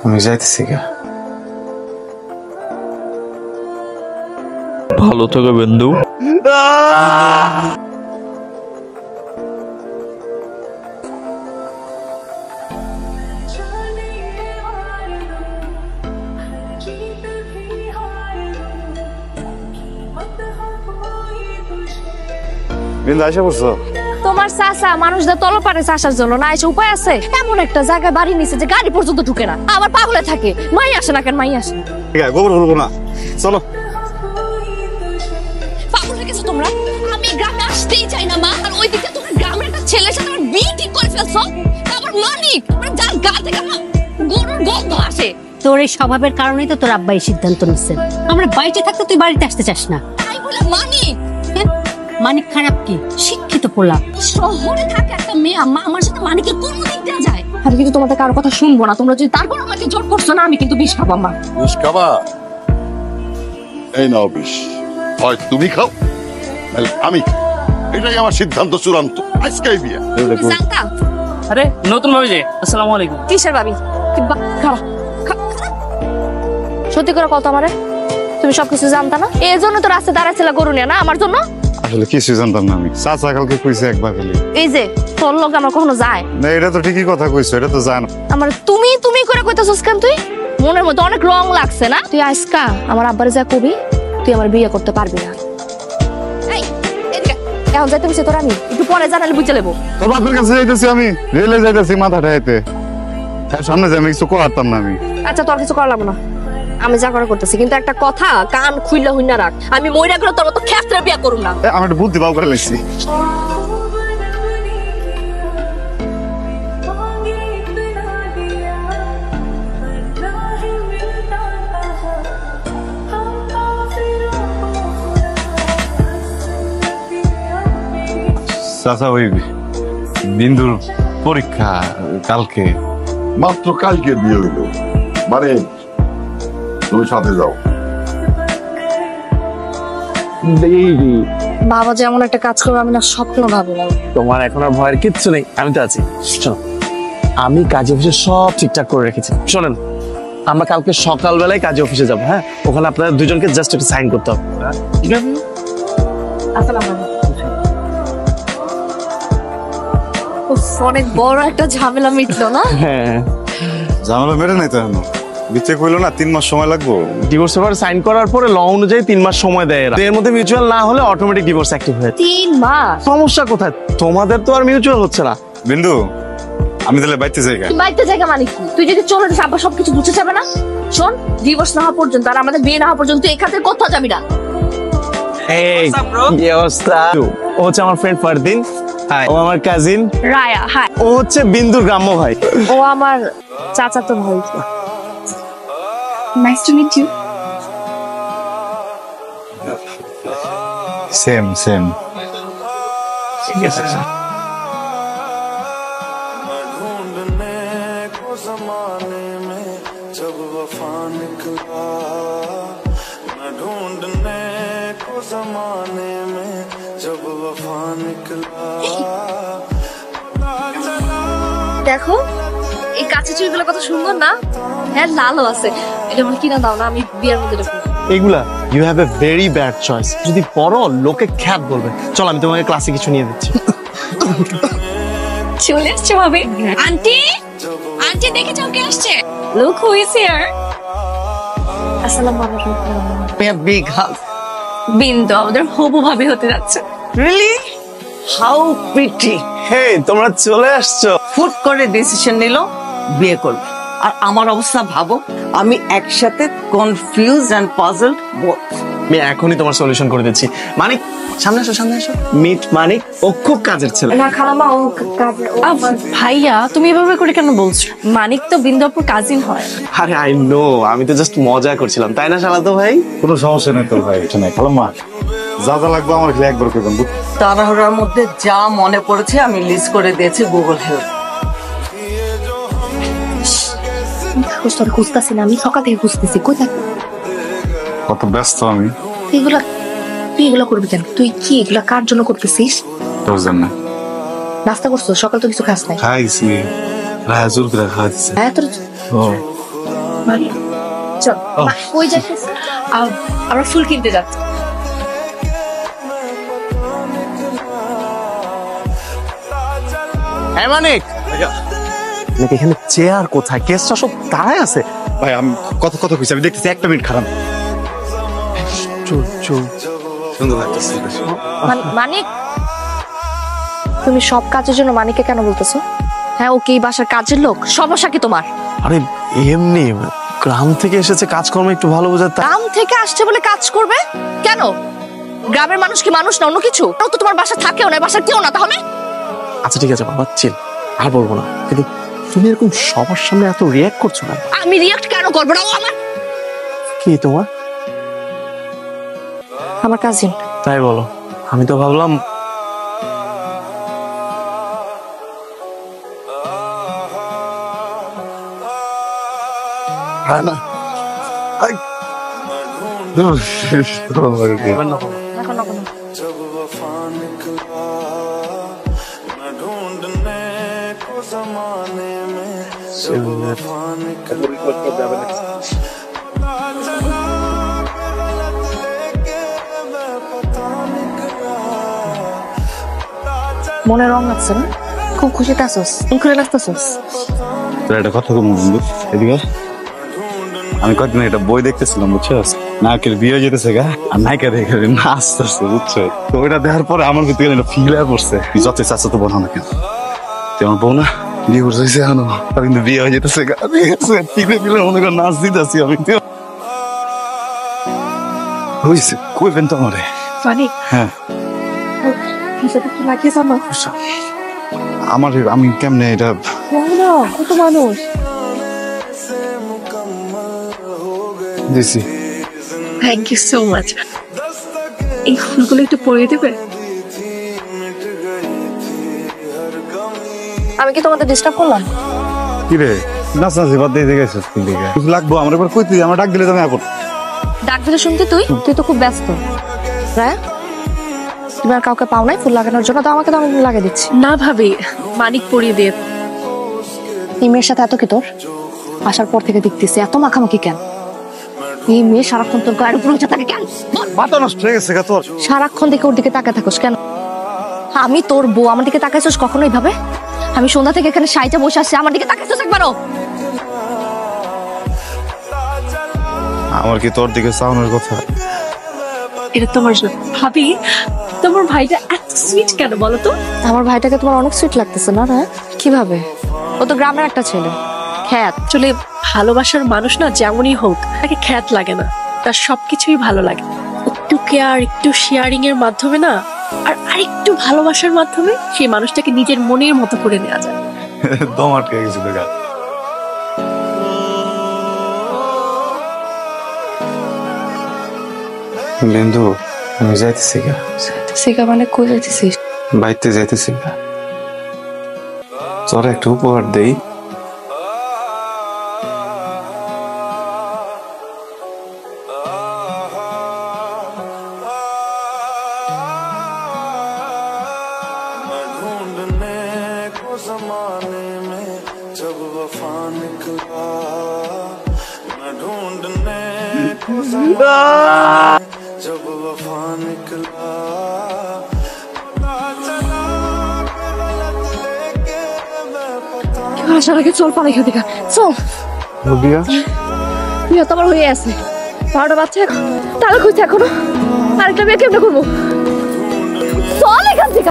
আমি যাইতেছি গা। ভালো থেকো বন্ধু। বিন্দু আইসা পড়ছো? তোমার চাচা মানুষদের তলপারে চাষার জন্য না এসে উপায় আছে? এমন একটা জায়গায় বাড়ি নিছে যে গাড়ি পর্যন্ত ঢুকে না, আবার পাগলে থাকে। মাই আসে না কেন? মাই আসে না। ঠিক আছে, গোবর হলবো না, চলো। পাগল হয়ে গেছো তোমরা? আমি গ্রামে আসতেই চাই না মা, আর ওই দিকে তোমার গ্রামের একটা ছেলের সাথে আমার বিয়ে ঠিক করে ফেলছো। আবার মানিক মানে যার গা থেকে আমার গরুর গন্ধ আসে। তোর এই স্বভাবের কারণেই তো তোর আব্বা এই সিদ্ধান্ত নিচ্ছে। আমরা বাড়িতে থাকতে তুই বাড়িতে আসতে চাস না। তাই বলে মানিক মানিক খারাপ কি? শিক্ষিত পোলা। শহরে থাকে একটা মেয়ে, মা আমার সাথে মানিকের কোন দিক দেওয়া যায়? আমি কিন্তু তোমাদের কারো কথা শুনবো না। তোমরা যদি তারপর আমাকে জোর করছো না, আমি কিন্তু বিষ খাবো। মা বিষ খাবা? এই নাও বিষ, হয় তুমি খাও নাহলে আমি খাই। এটাই আমার সিদ্ধান্ত চূড়ান্ত। আজকেই বিয়ে। জানতা? আরে নতুন ভাবি যে, আসসালামু আলাইকুম। কিসের ভাবি? খারাপ সত্যি করে কত আমারে? তুমি সবকিছু জানতা না? এই জন্য তো রাস্তায় দাঁড়াচ্ছিল গরু নিয়ে, না আমার জন্য? আসলে কিছু জানতাম না আমি। চাচা কালকে কইছে একবার খালি। এই যে তোর লোক আমার কখনো যায় না, এটা তো ঠিকই কথা কইছো, এটা তো জানো। আমার তুমি তুমি করে কইতাছস কেন? তুই মনের মধ্যে অনেক রং লাগছে না? তুই আজকা আমার আব্বারে যা কবি তুই আমার বিয়ে করতে পারবি না। এই এদিকে এখন যাইতে বসে তোর আমি একটু পরে জানালে বুঝে নেবো। তোর বাপের কাছে যাইতেছি আমি, রেলে যাইতেছি মাথাটা হেঁটে। হ্যাঁ, সামনে যাই, আমি কিছু করতাম না আমি। আচ্ছা তোর কিছু করা লাগবে না, আমি যা করে করতেছি। কিন্তু একটা কথা কান খুইলা হইনা রাখ, আমি মইরা গেলে তোর মতো ক্ষেত্রে বিয়ে করুম না। আমি একটা বুদ্ধি বাউ করে লাগছি। চাচা, ওই বিন্দুর পরীক্ষা কালকে। মাত্র কালকে বিয়ে হইল, মানে তুমি সাথে যাও। বাবা যেমন একটা কাজ করবে আমি না স্বপ্ন ভাবি না। তোমার এখন আর ভয়ের কিচ্ছু নেই, আমি তো আছি। শোনো, আমি কাজে অফিসে সব ঠিকঠাক করে রেখেছি। শোনেন, আমরা কালকে সকালবেলায় কাজে অফিসে যাবো। হ্যাঁ, ওখানে আপনাদের দুজনকে জাস্ট একটা সাইন করতে হবে। ঠিক আছে? আসসালামু আলাইকুম। অনেক বড় একটা ঝামেলা মিটলো না? হ্যাঁ, ঝামেলা মেরে নাই তো এখনো। বিচ্ছে কইলো না 3 মাস সময় লাগবো। ডিভোর্স পেপার সাইন করার পরে ল অনুযায়ী 3 মাস সময় দেয় এরা। এর মধ্যে মিউচুয়াল না হলে অটোমেটিক ডিভোর্স অ্যাক্টিভ হয়ে যায়। 3 মাস? সমস্যা কোথায়? তোমাদের তো আর মিউচুয়াল হচ্ছে না। বিন্দু, আমি তাহলে বাইতে যাই। বাইতে জায়গা মানে কি? তুই যদি চলে যাস আব্বা সবকিছু বুঝে যাবে না? শোন, ডিভোর্স না হওয়া পর্যন্ত আর আমাদের বিয়ে না হওয়া পর্যন্ত তুই এখান থেকে কোথাও যাবি না। এই কি অবস্থা? ও হচ্ছে আমার ফ্রেন্ড ফারদিন। হাই। ও আমার কাজিন রায়া। হাই। ও হচ্ছে বিন্দুর গ্রাম্য ভাই। ও আমার চাচাতো ভাই। Nice to meet you. Same same. ঠিক আছে। দেখো এই কাছে চুড়িগুলো কত সুন্দর না? হ্যাঁ, লালও আছে। এটা আমার কিনা দাও না, আমি বিয়ের মধ্যে ঢুকবো। এগুলা you have a very bad choice. যদি পড়ো লোকে খ্যাত বলবে। চল, আমি তোমাকে ক্লাসে কিছু নিয়ে দিচ্ছি। চলে আসছে ভাবি। আন্টি, আন্টি দেখে যাও কে আসছে। Look who is here. আসসালামু আলাইকুম। বিগ হাগ। বিন্দু আমাদের হবু ভাবি হতে যাচ্ছে। রিয়েলি? How pretty. হে, তোমরা চলে আসছো। ফুট করে ডিসিশন নিল বিয়ে করবে। আর আমার অবস্থা ভাবো, আমি একসাথে কনফিউজ এন্ড পাজলড বোথ। আমি এখনই তোমার সলিউশন করে দিচ্ছি। মানিক, সামনে আসো, সামনে আসো। মিট মানিক, ও খুব কাজের ছেলে। না খালামা, ও ভাইয়া তুমি এভাবে করে কেন বলছো? মানিক তো বিন্দুপুর কাজিন হয়। আরে আই নো, আমি তো জাস্ট মজা করছিলাম, তাই না শালাতো ভাই? কোনো সমস্যা নেই তোর ভাই, এটা নাই। খালাম্মা, যা যা লাগবে আমার খালি একবার করবেন। তাড়াহুড়ার মধ্যে যা মনে পড়েছে আমি লিস্ট করে দিয়েছি গুগল হেল্প। তোর খুঁজতেছি না, আমি সকাল থেকে খুঁজতেছি। কোথায়? কত ব্যস্ত আমি। তুই এগুলো করবি কেন? তুই কি এগুলা কার জন্য করতেছিস? তোর জন্য। নাস্তা করছো? সকাল তো কিছু খাস নাই। খাইছি, রাজুর করে খাইছি। হ্যাঁ তোর ও চল কই যাচ্ছিস? আমরা ফুল কিনতে যাচ্ছি। হ্যাঁ মানিক নাকি এখানে চেয়ার কোথায়, কেসটা সব দাঁড়ায় আছে। ভাই আমি কত কত কইছি, আমি দেখতেছি একটা মিনিট খারাপ। চল চল। সুন্দর লাগতেছে। মানিক, তুমি সব কাজের জন্য মানিককে কেন বলতেছো? হ্যাঁ, ও কি এই বাসার কাজের লোক? সমস্যা কি তোমার? আরে এমনি গ্রাম থেকে এসেছে, কাজকর্ম একটু ভালো বোঝাতে। গ্রাম থেকে আসছে বলে কাজ করবে কেন? গ্রামের মানুষ কি মানুষ না অন্য কিছু? ও তো তোমার বাসা থাকেও না, বাসার কেউ না তাহলে। আচ্ছা ঠিক আছে বাবা, চিল, আর বলবো না। কিন্তু তুমি এরকম সবার সামনে এত রিয়াক্ট করছো না। আমি রিয়াক্ট কেন করবো না? ও কি তোমার? আমার কাজিন। তাই বলো? আমি তো ভাবলাম না এখন না কোনো। মনে রং আছে না? খুব খুশিতে আসোস, খুলে লাগতেছোস। একটা কথা কম বন্ধু, এদিকে আমি কয়েকদিন একটা বই দেখতেছিলাম, বুঝছো? নায়কের বিয়ে যেতেছে গা, আর নায়িকা দেখে নাচতেছে, বুঝছো? তো ওইটা দেখার পরে আমার ভিতরে একটা ফিল হয়ে পড়ছে, যত চাচ্ছ তো বোনা না কেন, তুই আমার বউ না, বিয়ে করছে এখনো, আর কিন্তু বিয়ে হয়ে যেতেছে গা, ঠিক আছে? ফিলে ফিলে মনে করে নাচ দিতেছি আমি। হয়েছে কইবেন তো আমারে? মানিক, হ্যাঁ হিসাবে কি লাগিয়ে জানো? আমার আমি কেমনে এটা না, কত মানুষ দিছি। Thank you so much. এই ফুলগুলো একটু পরিয়ে দেবে? আমি কি তোমাদের ডিস্টার্ব করলাম? কি রে নাচ নাচি বাদ দিয়ে গেছিস কোন দিকে? কিছু লাগবো আমার এবার কই, তুই আমার ডাক দিলে তো আমি আপন। ডাক দিলে শুনতে তুই তো খুব ব্যস্ত। হ্যাঁ, তুমি আর কাউকে পাও নাই ফুল লাগানোর জন্য? তো আমাকে তো আমি লাগিয়ে দিচ্ছি। না ভাবি, মানিক পরিয়ে দিয়ে। এই মেয়ের সাথে এত কি তোর? আসার পর থেকে দেখতেছি এত মাখামাখি কেন? এই মেয়ে সারাক্ষণ তোর গায়ের উপর উঠে থাকে কেন? মাথা নষ্ট হয়ে গেছে গা তোর। সারাক্ষণ দেখে ওর দিকে তাকায় থাকোস কেন? আমি তোর বউ, আমার দিকে তাকাইছিস কখনো এইভাবে? আমি সন্ধ্যা থেকে এখানে সাইজে বসে আছি, আমার দিকে তাকাইছিস একবারও? আমার কি তোর দিকে চাওয়ানোর কথা? এটা তোমার জন্য। ভাবি, তোমার ভাইটা এত সুইট কেন বলো তো? আমার ভাইটাকে তোমার অনেক সুইট লাগতেছে না? হ্যাঁ, কিভাবে? ও তো গ্রামের একটা ছেলে, খ্যাত। আসলে ভালোবাসার মানুষ না যেমনই হোক, তাকে খ্যাত লাগে না, তার সবকিছুই ভালো লাগে। একটু কেয়ার, একটু শেয়ারিং এর মাধ্যমে না, আর আরেকটু ভালোবাসার মাধ্যমে সেই মানুষটাকে নিজের মনের মতো করে নেওয়া যায়। দম আটকে গেছে দেখা। বিন্দু, আমি যাইতেছি গা। সিগা মানে কই যাইতেছিস? বাইতে যাইতেছি গা। তোর একটা উপহার দেই। আসার আগে চল পালাই খেতে, চল। বিয়া বিয়ে তো আমার হয়ে আছে, 12টা বাচ্চা, টাকা খুঁজছে এখনো। আরেকটা বিয়ে কেমনে করবো? চল এখান থেকে।